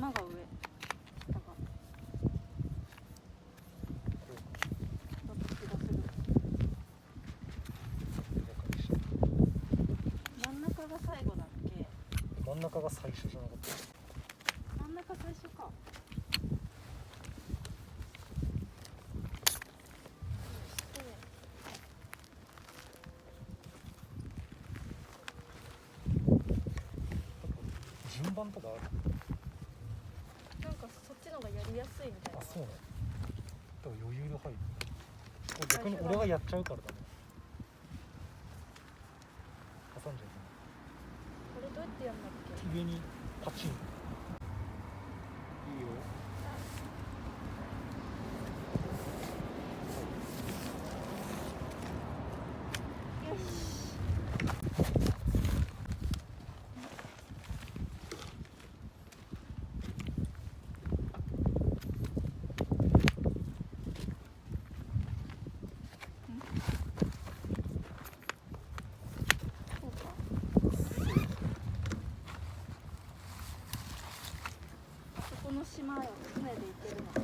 頭が上、下がだった気がする。真ん中が最後だっけ？真ん中が最初じゃなかった？真ん中最初か。順番とかある？なんかそっちの方がやりやすいみたいな。あ、そうね。だから余裕で入る。逆に俺がやっちゃうからだね。挟んじゃこれどうやってやるんだっけ？う。上にパチン。いいよ。よし。この島よ、船で行けるの。で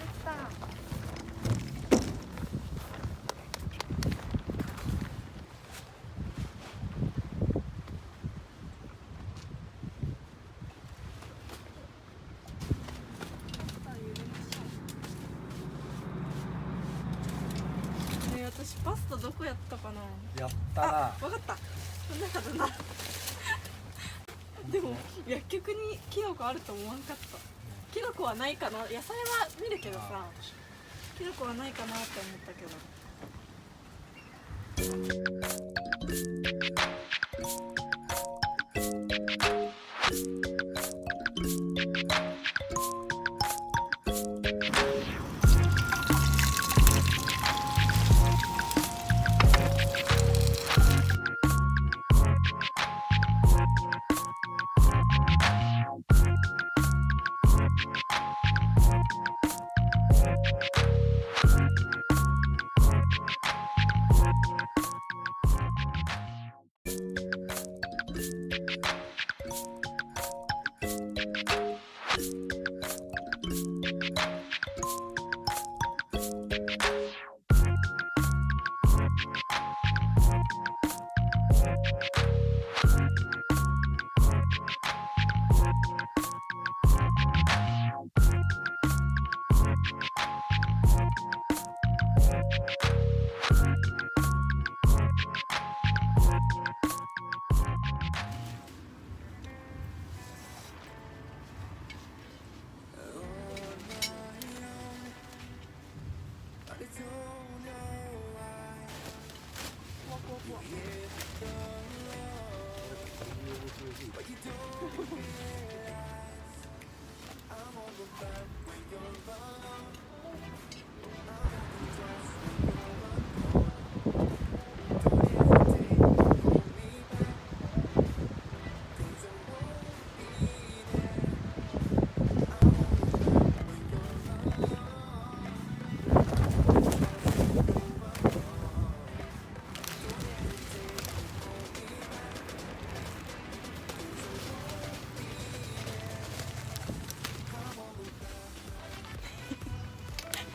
きた。私パスタどこやったかな。やったな。あ、わかった。この中だな。でも薬局にキノコあると思わんかった。キノコはないかな。野菜は見るけどさ、キノコはないかなって思ったけど。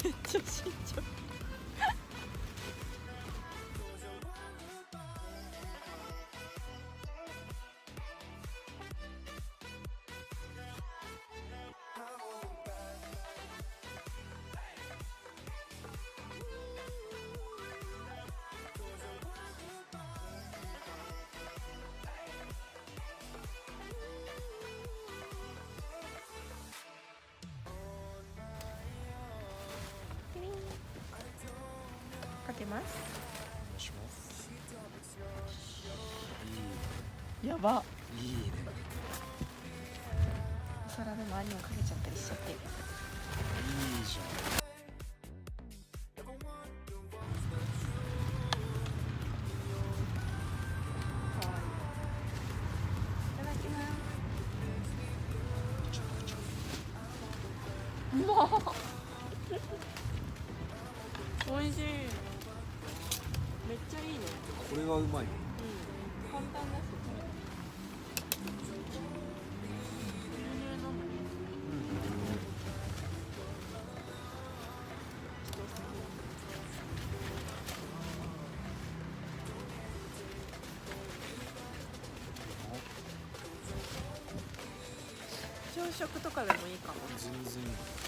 めっちゃ慎重。かけます。お願いします。やば。いいね。お皿で周りにもかけちゃったりしちゃって。いいじゃん。ただきます。うまっ。これがうまいよ。簡単だし牛乳飲む朝食とかでもいいかも。全然いい。